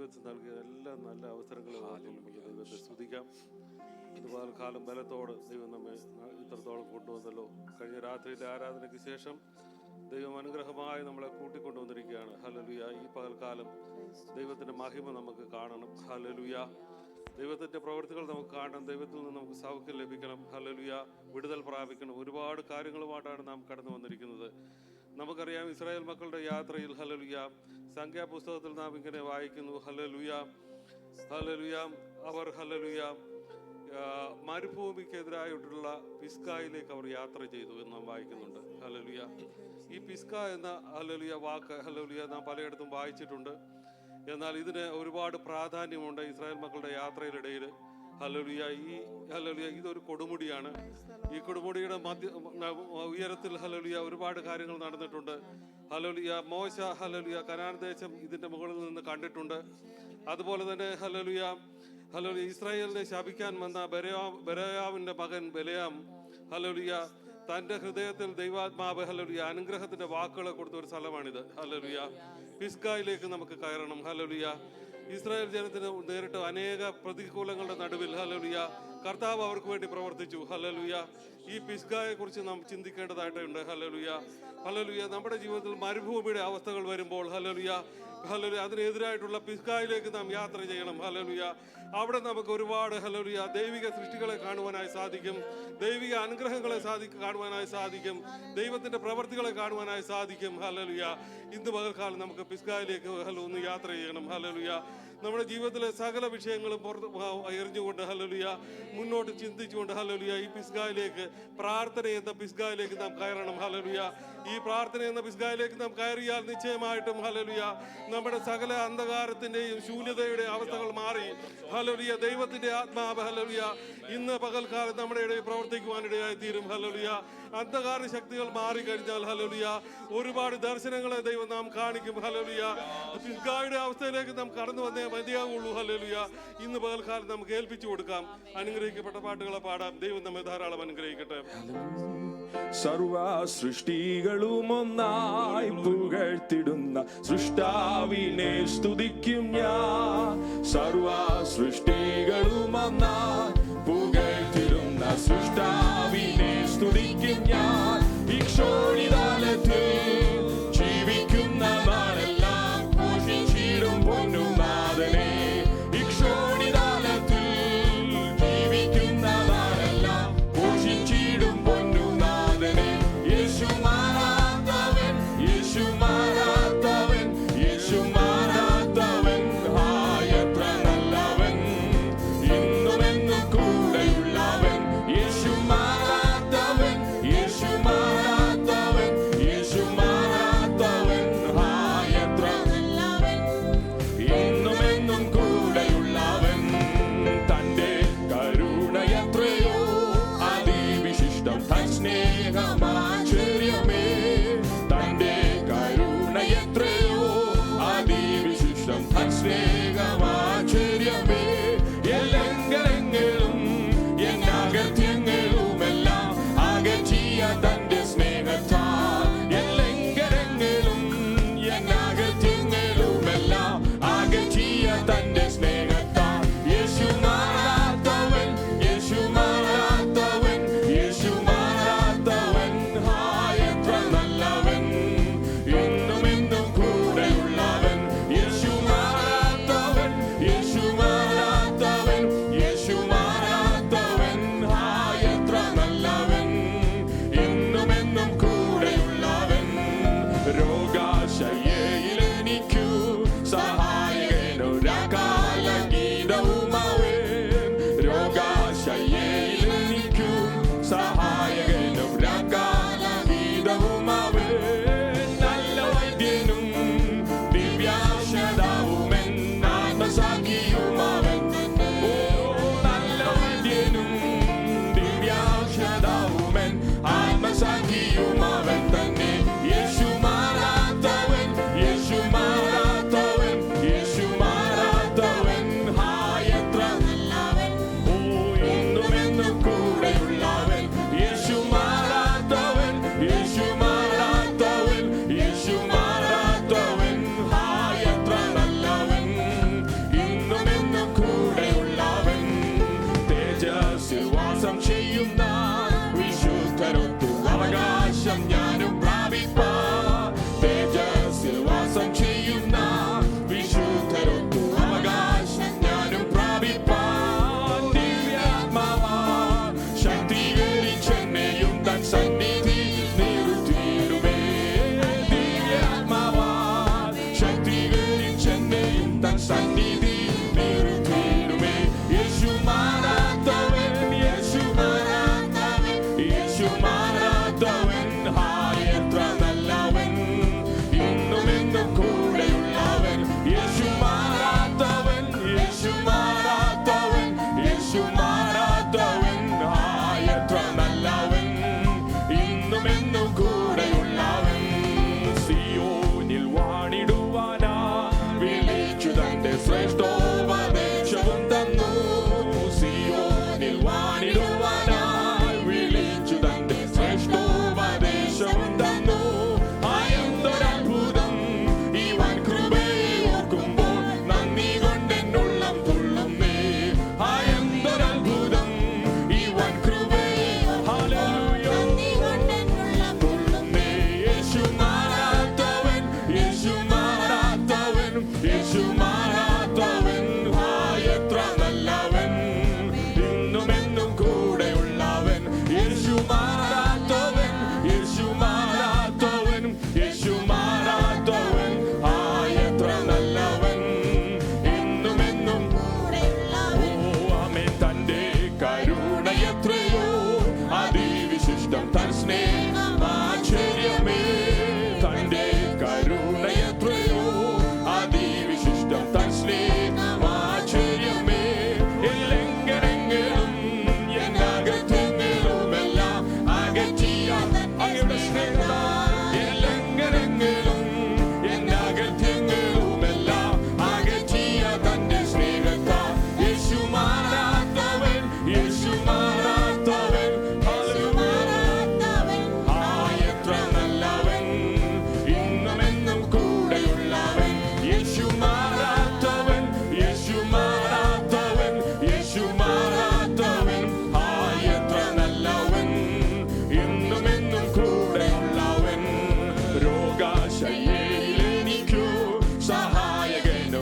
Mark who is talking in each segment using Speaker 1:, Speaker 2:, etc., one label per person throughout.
Speaker 1: ജീവിതത്തിൽ നൽകിയ എല്ലാ നല്ല അവസരങ്ങളും നമുക്ക് ദൈവത്തെ സ്തുതിക്കാം. ഇതുപോലെ കാലം ബലത്തോട് ദൈവം നമ്മെ ഇത്രത്തോളം കൊണ്ടുവന്നല്ലോ. കഴിഞ്ഞ രാത്രിയിലെ ആരാധനയ്ക്ക് ശേഷം ദൈവം അനുഗ്രഹമായി നമ്മളെ കൂട്ടിക്കൊണ്ടുവന്നിരിക്കുകയാണ്. ഹല്ലേലൂയ. ഈ പകൽക്കാലം ദൈവത്തിൻ്റെ മഹിമ നമുക്ക് കാണണം. ഹല്ലേലൂയ. ദൈവത്തിൻ്റെ പ്രവൃത്തികൾ നമുക്ക് കാണണം. ദൈവത്തിൽ നിന്ന് നമുക്ക് സൗഖ്യം ലഭിക്കണം. ഹല്ലേലൂയ. വിടുതൽ പ്രാപിക്കണം. ഒരുപാട് കാര്യങ്ങളുമായിട്ടാണ് നാം കടന്നു വന്നിരിക്കുന്നത്. നമുക്കറിയാം ഇസ്രായേൽ മക്കളുടെ യാത്രയിൽ ഹല്ലേലൂയ സംഖ്യാപുസ്തകത്തിൽ നാം ഇങ്ങനെ വായിക്കുന്നു. ഹല്ലേലൂയ ഹല്ലേലൂയ അവർ ഹല്ലേലൂയ മരുഭൂമിക്കെതിരായിട്ടുള്ള പിസ്കായിലേക്ക് അവർ യാത്ര ചെയ്തു എന്ന് നാം വായിക്കുന്നുണ്ട്. ഹല്ലേലൂയ. ഈ പിസ്ക എന്ന ഹല്ലേലൂയ വാക്ക് ഹല്ലേലൂയ നാം പലയിടത്തും വായിച്ചിട്ടുണ്ട്. എന്നാൽ ഇതിന് ഒരുപാട് പ്രാധാന്യമുണ്ട് ഇസ്രായേൽ മക്കളുടെ യാത്രയിലിടയിൽ. ഹല്ലേലൂയ. ഹല്ലേലൂയ ഇതൊരു കൊടുമുടിയാണ്. ഈ കൊടുമുടിയുടെ ഉയരത്തിൽ ഹല്ലേലൂയ ഒരുപാട് കാര്യങ്ങൾ നടന്നിട്ടുണ്ട്. ഹല്ലേലൂയ മോശ ഹല്ലേലൂയ കനാൻ ദേശം ഇതിന്റെ മുകളിൽ നിന്ന് കണ്ടിട്ടുണ്ട്. അതുപോലെ തന്നെ ഹല്ലേലൂയ ഇസ്രായേലിനെ ശപിക്കാൻ വന്ന ബെരയാവിന്റെ മകൻ ബെലയാം ഹല്ലേലൂയ തന്റെ ഹൃദയത്തിൽ ദൈവാത്മാവ് ഹല്ലേലൂയ അനുഗ്രഹത്തിന്റെ വാക്കുകളെ കൊടുത്ത ഒരു സ്ഥലമാണിത്. ഹല്ലേലൂയ. പിസ്കായിലേക്ക് നമുക്ക് കയറണം. ഹല്ലേലൂയ. ഇസ്രായേൽ ജനത്തിന് നേരിട്ട് അനേക പ്രതികൂലങ്ങളുടെ നടുവിൽ ഹല്ലേലൂയ കർത്താവ് അവർക്ക് വേണ്ടി പ്രവർത്തിച്ചു. ഹല്ലേലൂയ. ഈ പിസ്കായെ കുറിച്ച് നാം ചിന്തിക്കേണ്ടതായിട്ടുണ്ട്. ഹല്ലേലൂയ. ഹല്ലേലൂയ. നമ്മുടെ ജീവിതത്തിൽ മരുഭൂമിയുടെ അവസ്ഥകൾ വരുമ്പോൾ ഹല്ലേലൂയ ഹല്ലേലൂയ അതിനെതിരായിട്ടുള്ള പിസ്കായിലേക്ക് നാം യാത്ര ചെയ്യണം. ഹല്ലേലൂയ. അവിടെ നമുക്ക് ഒരുപാട് ഹല്ലേലൂയ ദൈവിക സൃഷ്ടികളെ കാണുവാനായി സാധിക്കും. ദൈവിക അനുഗ്രഹങ്ങളെ കാണുവാനായി സാധിക്കും. ദൈവത്തിന്റെ പ്രവർത്തികളെ കാണുവാനായി സാധിക്കും. ഹല്ലേലൂയ. ഇന്ന് പകൽക്കാലം നമുക്ക് പിസ്കായിലേക്ക് ഒന്ന് യാത്ര ചെയ്യണം. ഹല്ലേലൂയ. നമ്മുടെ ജീവിതത്തിലെ സകല വിഷയങ്ങളും എറിഞ്ഞുകൊണ്ട് ഹല്ലേലൂയ മുന്നോട്ട് ചിന്തിച്ചുകൊണ്ട് ഹല്ലേലൂയ ഈ പിസ്കായിലേക്ക് പ്രാർത്ഥന എന്ന പിസ്കായിലേക്ക് നാം കയറണം. ഹല്ലേലൂയ. ഈ പ്രാർത്ഥന എന്ന പിസ്കായിലേക്ക് നാം കയറിയാൽ നിശ്ചയമായിട്ടും ഹല്ലേലൂയ നമ്മുടെ സകല അന്ധകാരത്തിന്റെയും ശൂന്യതയുടെ അവസ്ഥകൾ മാറി ഹല്ലേലൂയ ദൈവത്തിന്റെ ആത്മാവ് ഹല്ലേലൂയ ഇന്ന് പകൽക്കാലം നമ്മുടെ ഇടയിൽ പ്രവർത്തിക്കുവാനിടയായി തീരും. ഹല്ലേലൂയ. അന്ധകാര ശക്തികൾ മാറിക്കഴിഞ്ഞാൽ ഹല്ലേലൂയ ഒരുപാട് ദർശനങ്ങളെ ദൈവം നാം കാണിക്കും. ഹല്ലേലൂയ. പിസ്കായുടെ അവസ്ഥയിലേക്ക് നാം കടന്നു വന്നേ മതിയാകുള്ളൂ. ഹല്ലേലൂയ. ഇന്ന് പകൽക്കാലം നമുക്ക് ഏൽപ്പിച്ചു കൊടുക്കാം. അനുഗ്രഹിക്കപ്പെട്ട പാട്ടുകളെ പാടാം. ദൈവം നമ്മെ ധാരാളം അനുഗ്രഹിക്കട്ടെ.
Speaker 2: സർവ സൃഷ്ടികളും ഒന്നായി പുകഴ്ത്തിടുന്ന സൃഷ്ടാവിനെ സ്തുതിക്കും ഞാൻ. സർവ സൃഷ്ടികളും ഒന്നായി പുകഴ്ത്തിടുന്ന സൃഷ്ടാവിനെ സ്തുതിക്കും ഞാൻ. ഇക്ഷോണിതാലത്തിൽ ജീവിക്കുന്ന നാളെല്ലാം പോഷിച്ചിടും പൊന്നുനാഥനെ. ഇക്ഷോണിതാലത്തിൽ ജീവിക്കുന്ന നാളെല്ലാം പോഷിച്ചിടും പൊന്നുനാഥനെ. യേശു മാറാത്തവൻ യേശു മാറാത്തവൻ യേശു മാറാത്തവൻ എത്ര നല്ലവൻ ഇന്നുമെന്നും കൂടെയുള്ളവൻ. യേശു മാറാത്തവൻ യേശു മാറാത്തവൻ യേശു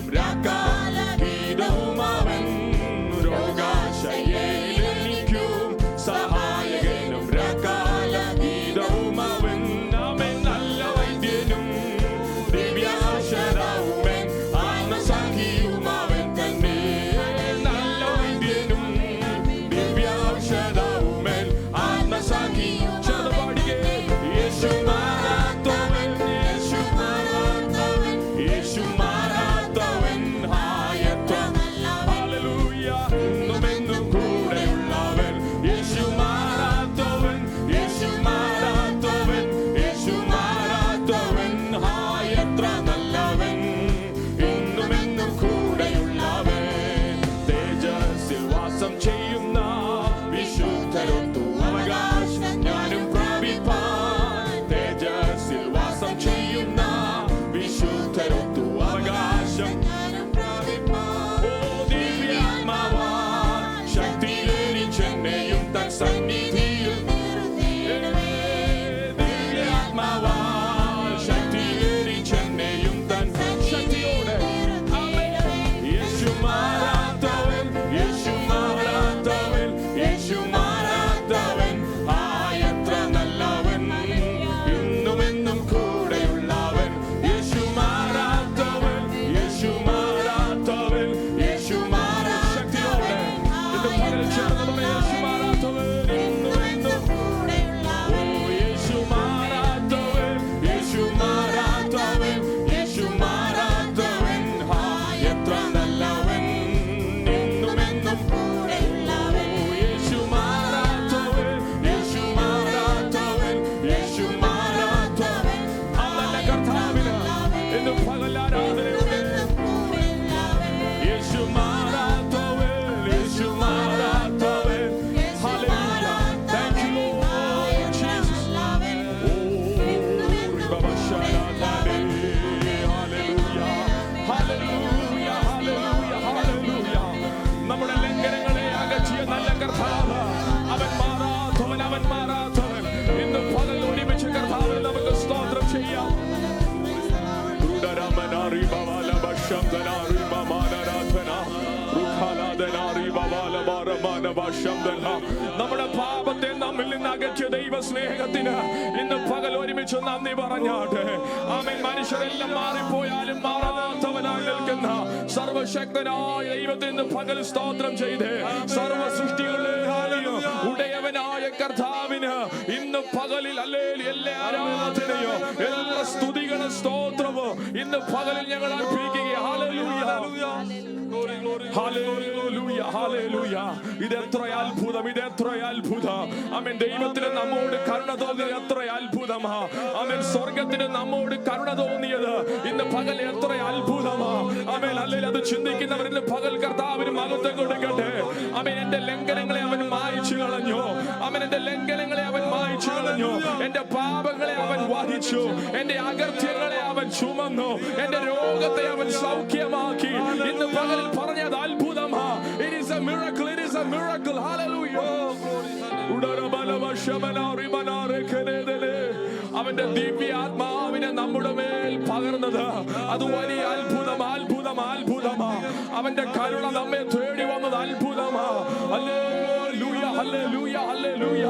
Speaker 2: ഗീതം രാക്കാല ഗീതവും അവൻ രോഗാശയ്യയിലെനിക്കും സഹായകനും രാക്കാല ഗീതവും അവൻ അവൻ നല്ല വൈദ്യനും ദിവ്യാക്ഷരവുമൻ ആത്മസഖിയും അവൻ തന്നെ നല്ല വൈദ്യനും ദിവ്യാക്ഷരവുമൻ ആത്മസഖിയും ചെറുപാടികെ യേശു മാറാത്തവൻ യേശു മാറാത്തവൻ യേശു മാറാത്തവൻ ആയത്ര ഹല്ലേലൂയ ഇന്നുമെന്നും കൂടെയുള്ളവൻ യേശു മാറാത്തവൻ യേശു മാറാത്തവൻ യേശു മാറാത്തവൻ ആയത്ര നല്ലവൻ ഇന്നുമെന്നും കൂടെയുള്ളവൻ തേജസ്സിൽ വാസം ചെയ്യുന്ന വിശുദ്ധരൊത്തു അവകാശം ഞാനും പ്രാപിപ്പാൻ തേജസ്സിൽ വാസം ചെയ്യുന്ന വിശുദ്ധരൊത്തു അവകാശം ഓ ദിവ്യാത്മാവാൻ ശക്തിയിലെനിച്ചെന്നെയും തൻ സന്നിധിയിൽ ദിവ്യാത്മാവാൻ ശക്തിയിലെനിച്ചെന്നെയും തൻ ശക്തിയോടെ യേശു മാറാത്തവൻ യേശു മാറാത്തവൻ യേശു മാറാത്തവൻ ആയത്ര നല്ലവൻ ഇന്നുമെന്നും കൂടെയുള്ളവൻ യേശു മാറാത്തവൻ യേശു മാറാത്തവൻ യേശു മാറാ ശക്തിയോടെ ഇത് പകൽ ചേർന്ന് പറ യേശു മാറാത്തവൻ ഇന്നുമെന്നും ഓ യേശു മാറാത്തവൻ യേശു മാറാത്തവൻ യേശു മാറാത്തവൻ എത്ര നല്ലവൻ ഇന്നുമെന്നും ഓ യേശു മാറാത്തവൻ യേശു മാറാത്തവൻ യേശു മാറാത്തവൻ ആ നല്ല കർത്താവിന് ഇന്ന് പകൽ ആരാധനയുണ്ട് യേശു മാറാത്തവൻ യേശു മാറാത്തവൻ hallelujah thank you Lord Jesus നമ്മുടെ ലംഘനങ്ങളെ അകറ്റിയ നല്ല കർത്താവ് അവൻ മാറാത്തവൻ അവൻ മാറാത്തവൻ ഇന്ന് പകൽ ഒരുമിച്ച് കർത്താവിന് നമുക്ക് സ്തോത്രം ചെയ്യാം നമ്മുടെ പാപത്തെ നമ്മിൽ നിന്ന് അകറ്റിയ ദൈവ സ്നേഹത്തിന് ഇന്ന് പകൽ ഒരുമിച്ച് നന്ദി പറഞ്ഞാട്ടെ ആമേൻ മനുഷ്യരെല്ലാം മാറിപ്പോയാലും മാറാത്തവനായി നിൽക്കുന്ന സർവശക്തനായ ദൈവത്തിന് ഇന്ന് പകൽ സ്തോത്രം ചെയ്ത് സർവ സൃഷ്ടികളുടെയും ഉടയവനായ കർത്താവിന് ഇന്ന് പകലിൽ അല്ലേലും എല്ലാ ആരാധനയോ എല്ലാ സ്തുതികളും സ്തോത്രമോ ഇന്ന് പകലിൽ ഞങ്ങൾ അർപ്പിക്കുക ഹല്ലേലൂയ ഹല്ലേലൂയ ഹല്ലേലൂയ ഇത് എത്ര അത്ഭുതം ഇത് എത്ര അത്ഭുതം ആമേൻ ദൈവത്തിന് നമ്മോട് കരുണ തോന്നിയത് എത്ര അത്ഭുതമാ ആമേൻ സ്വർഗ്ഗത്തിന് നമ്മോട് കരുണ തോന്നിയത് ഇന്ന് പകൽ എത്ര അത്ഭുതമാ ആമേൻ അല്ലെങ്കിൽ അത് ചിന്തിക്കുന്നവർ ഇന്ന് പകൽ കർത്താവിന് മഹത്വം കൊടുക്കട്ടെ ആമേൻ എന്റെ ലംഘനങ്ങളെ അവൻ മായ്ച്ചു കളഞ്ഞു ആമേൻ എന്റെ ലംഘനങ്ങളെ അവൻ മായ്ച്ചു കളഞ്ഞു എന്റെ പാപങ്ങളെ അവൻ വഹിച്ചു എന്റെ അകൃത്യങ്ങളെ അവൻ ചുമന്നു എന്റെ രോഗത്തെ അവൻ സൗഖ്യമാക്കി ഇന്ന് പകൽ പറഞ്ഞത് അത്ഭുതമാ it is a miracle it is a miracle hallelujah അവന്റെ ദിവ്യ ആത്മാവിനെ നമ്മുടെ മേൽ പകർന്നത് അത് വലിയ അത്ഭുതം അത്ഭുതം അത്ഭുതമാ അവന്റെ കരുണ നമ്മെ തേടി വന്നത് അത്ഭുതമാ ഹല്ലേലൂയ ഹല്ലേലൂയ ഹല്ലേലൂയ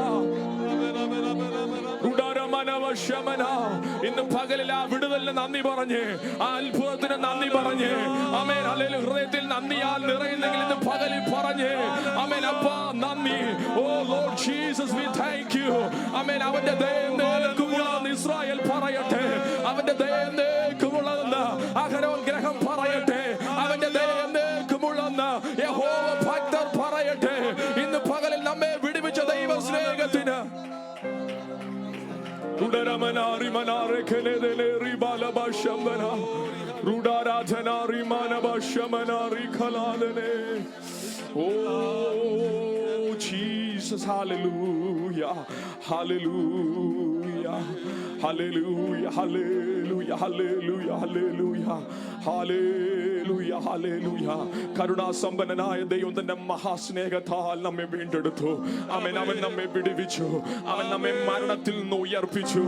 Speaker 2: ഇന്ന് പകലിൽ ആ വിടുതലിന് നന്ദി പറഞ്ഞ് ആ അത്ഭുതത്തിന് നന്ദി പറഞ്ഞ് ആമേൻ ഹല്ലേലൂയ ഹൃദയത്തിൽ നന്ദിയാൽ നിറയുന്നെങ്കിൽ ഇന്ന് പകലിൽ പറഞ്ഞ് ആമേൻ അപ്പാ നന്ദി O Lord Jesus we thank you amen അവന്റെ ദയനേക്കുമുള്ള ഇസ്രായേൽ പറയട്ടെ അവന്റെ ദയനേക്കുമുള്ള അഹരോൻ ഗ്രഹം പറയട്ടെ അവന്റെ ദയനേക്കുമുള്ള യഹോവ ഭക്തർ പറയട്ടെ ഇന്ന് പകലിൽ നമ്മെ വിടുവിച്ച ദൈവ സ്നേഹത്തിന് Oh, Jesus, hallelujah, hallelujah. Hallelujah, hallelujah, hallelujah, hallelujah, hallelujah, hallelujah. കരുണാസമ്പന്നനായ ദൈവം തന്റെ മഹാസ്നേഹത്താൽ നമ്മെ വീണ്ടെടുത്തു. ആമേൻ. അവൻ നമ്മെ വിടുവിച്ചു. അവൻ നമ്മെ മരണത്തിൽ നിന്ന് ഉയർപ്പിച്ചു.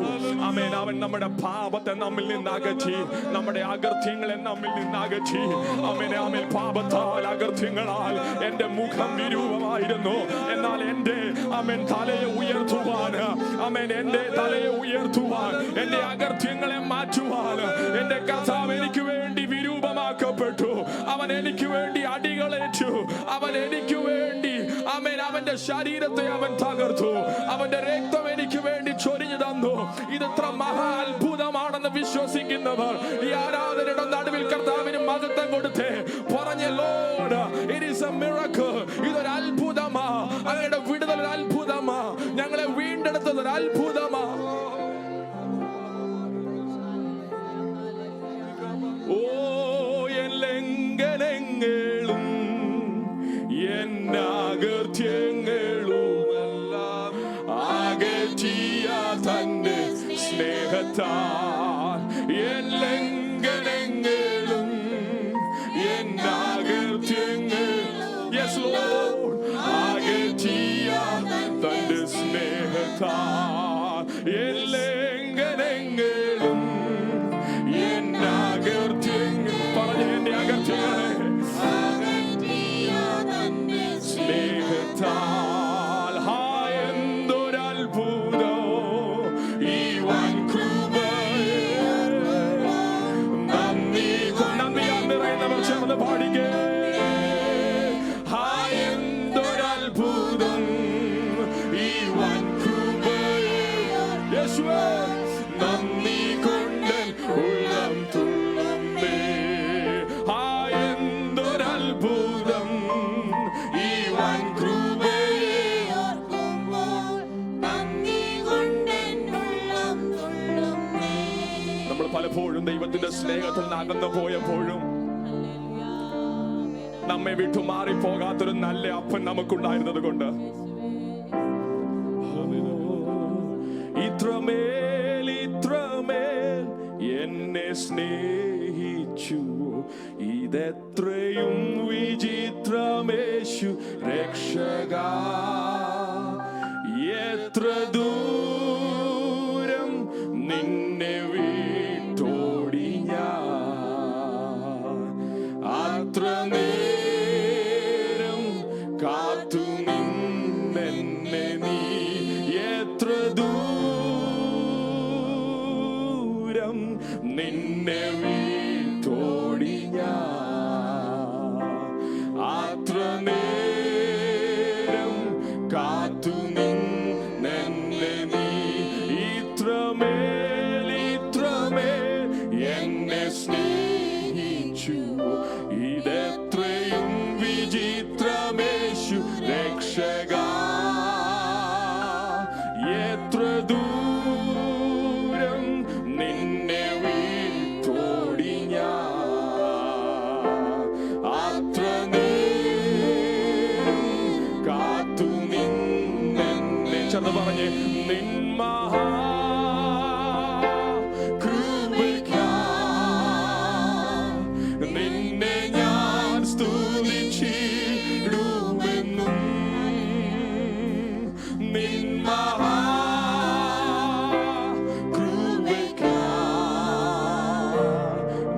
Speaker 2: ആമേൻ. അവൻ നമ്മുടെ പാപത്തെ നമ്മിൽ നിന്ന് അകറ്റി, നമ്മുടെ അകൃത്യങ്ങളെ നമ്മിൽ നിന്ന് അകറ്റി. ആമേൻ. ആമേൻ. പാപത്താൽ അകൃത്യങ്ങളാൽ എന്റെ മുഖം വിരൂപമായിരുന്നു. എന്നാൽ എന്റെ ആമേൻ തലയെ ഉയർത്തുവാൻ, ആമേൻ എന്റെ തലയെ ഉയർത്തുവാൻ, എന്റെ അകൃത്യങ്ങളെ മാറ്റുവാൻ എന്റെ കർത്താവ് എനിക്ക് വേണ്ടി വിരൂപമാക്കപ്പെട്ടു. അവൻ എനിക്ക് വേണ്ടി അടികളേറ്റു. അവൻ എനിക്ക് വേണ്ടി ആമേൻ അവന്റെ ശരീരത്തെ അവൻ തകർത്തു. അവന്റെ രക്തം എനിക്ക് വേണ്ടി ചൊരിഞ്ഞു തന്നു. ഇതെത്ര മഹാ അത്ഭുതമാണെന്ന് വിശ്വസിക്കുന്നവർ ഈ ആരാധനയുടെ നടുവിൽ കർത്താവിന് മഹത്വം കൊടുത്തേ പറഞ്ഞ Lord, it is A miracle. ഇതൊരു അത്ഭുതമാ. അങ്ങയുടെ വിടുതൽ ഒരു അത്ഭുതമാ. ഞങ്ങളെ വീണ്ടെടുത്തത് ഒരു അത്ഭുതമാ. ഓ എൻ ലംഘനങ്ങളും എന്നകൃത്യങ്ങളുമെല്ലാം അകറ്റിയ തന്റെ സ്നേഹത്താൽ എൻ ലംഘനങ്ങളും എന്നകൃത്യങ്ങളും യെസ് ലോർഡ് അകറ്റിയ തന്റെ സ്നേഹത്താൽ എൻ ലംഘനങ്ങളും എന്നകൃത്യങ്ങൾ പറഞ്ഞ എന്റെ അകൃത്യങ്ങളെ സ്നേഹത്താൽ എന്തൊരത്ഭുതം ഈ വൻ കൃപയെ നന്ദിയാൽ നിറയുന്നവർ ചേർന്ന് പാടിക്കേ. എന്തൊരത്ഭുതം ഈ വൻ കൃപയെ യേശുവേ നന്ദി കൊണ്ട് ഉള്ളം തുള്ളുന്നേ. എന്തൊരത്ഭുതം ഈ വൻ കൃപയെ നമ്മൾ പലപ്പോഴും ദൈവത്തിന്റെ സ്നേഹത്തിൽ നിന്ന് അകന്നു പോയപ്പോഴും നമ്മെ വിട്ടു മാറിപ്പോകാത്തൊരു നല്ല അപ്പൻ നമുക്കുണ്ടായിരുന്നത് കൊണ്ട് ഇത്രമേൽ ഇത്രമേൽ എന്നെ സ്നേഹിച്ചു. ഇതെത്രയും വിചിത്രമേശു രക്ഷകാ. എത്ര ദൂരം നിന്നെ വിട്ടോടി ഞാൻ, അത്ര നേരം കാത്തു നിന്നെന്നെ നീ. എത്ര ദൂരം നിന്നെ വിട്ടോടി ഞാൻ, അത്ര നേരം കാത്തു നിന്നെന്നെ നീ. ഇത്രമേൽ ഇത്രമേൽ എന്നെ സ്നേഹിച്ചു. ഇതെത്രയും വിചിത്രമേശു രക്ഷകാ. എത്ര ദൂരം നിന്നെ വിട്ടോടി ഞാൻ, അത്ര നേരം കാത്തു നിന്നെന്നെ. ചെന്ന് പറഞ്ഞ് നിൻ മഹാ നിന്നെ ഞാൻ സ്തുതിച്ചിടുമെന്നും. നിൻ മഹാകൃപയ്ക്കായി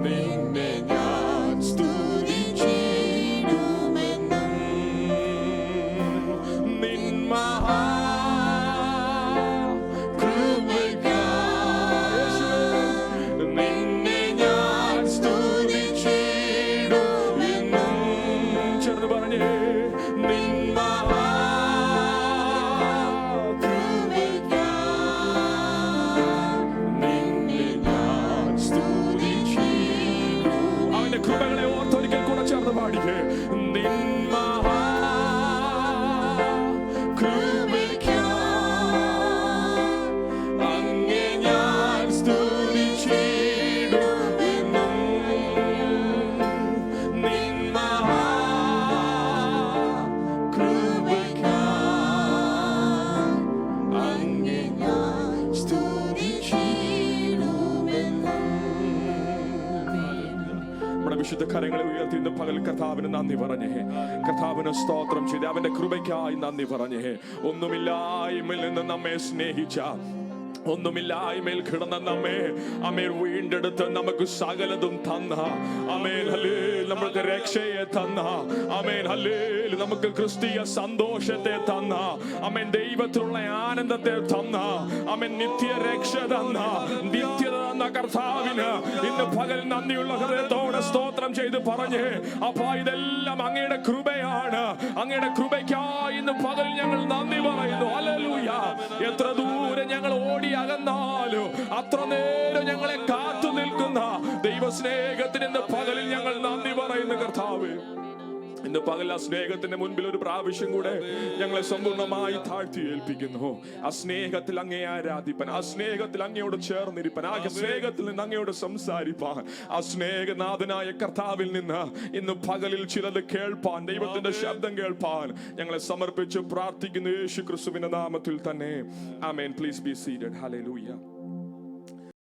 Speaker 2: നിന്നെ ഞാൻ സ്തുതിച്ചിടുമെന്നും. നിൻ മഹാകൃപയ്ക്കായി നിന്നെ ഞാൻ സ്തുതിച്ചിടുമെന്നും. ചേർന്ന് പറഞ്ഞേ നിൻ അവന്റെ കൃപകളെ ഓർത്തൊരിക്കൽ കൂടെ ചേർന്ന് പാടിക്കേ. നിൻ മഹാകൃപയ്ക്കായി അങ്ങേ ഞാൻ സ്തുതിച്ചിടുമെന്നും. നിൻ മഹാകൃപയ്ക്കായി അങ്ങേ ഞാൻ സ്തുതി വിശുദ്ധ കരങ്ങളെ ഉയർത്തി ഇന്ന് പകൽ കർത്താവിന് നന്ദി പറഞ്ഞേ. കർത്താവിന് സ്തോത്രം ചെയ്ത് അവന്റെ കൃപയ്ക്കായി നന്ദി പറഞ്ഞേ. ഒന്നുമില്ലായ്മയിൽ നിന്ന് നമ്മെ സ്നേഹിച്ച, ഒന്നുമില്ലായ്മയിൽ കിടന്ന നമ്മെ വീണ്ടെടുത്ത് നമുക്ക് സകലതും തന്ന, നമുക്ക് രക്ഷയെ തന്ന, നമുക്ക് ക്രിസ്തീയ സന്തോഷത്തെ തന്ന, ദൈവത്തിലുള്ള ആനന്ദത്തെ തന്ന, നിത്യ രക്ഷ തന്ന, നിത്യത തന്ന കർത്താവിന് ഇന്ന് പകൽ നന്ദിയുള്ള ഹൃദയത്തോടെ സ്തോത്രം ചെയ്ത് പറഞ്ഞ്, അപ്പാ ഇതെല്ലാം അങ്ങയുടെ കൃപയാണ്. അങ്ങയുടെ കൃപയ്ക്കായി ഇന്ന് പകൽ ഞങ്ങൾ നന്ദി പറയുന്നു. ഹല്ലേലൂയ. എത്ര ദൂരെ ഞങ്ങൾ ഓടി അകന്നാലും അത്ര നേരം ഞങ്ങളെ കാത്തു നിൽക്കുന്ന ദൈവസ്നേഹത്തിന് ഇന്ന് പകലിൽ ഞങ്ങൾ നന്ദി പറയുന്നു കർത്താവ്. ഇന്ന് പകൽ ആ സ്നേഹത്തിന്റെ മുൻപിൽ ഒരു പ്രാവശ്യം കൂടെ ഞങ്ങളെ സമ്പൂർണ്ണമായി താഴ്ത്തി ഏൽപ്പിക്കുന്നു. ആ സ്നേഹത്തിൽ അങ്ങേ ആരാധിപ്പാൻ, ആ സ്നേഹത്തിൽ അങ്ങയോട് ചേർന്നിരിപ്പാൻ, ആ സ്നേഹത്തിൽ നിന്ന് അങ്ങയോട് സംസാരിപ്പാൻ, ആ സ്നേഹനാഥനായ കർത്താവിൽ നിന്ന് ഇന്ന് പകലിൽ ചിലത് കേൾപ്പാൻ, ദൈവത്തിന്റെ ശബ്ദം കേൾപ്പാൻ ഞങ്ങളെ സമർപ്പിച്ച് പ്രാർത്ഥിക്കുന്നു യേശു ക്രിസ്തുവിന്റെ നാമത്തിൽ തന്നെ. Amen. Please be seated. Hallelujah.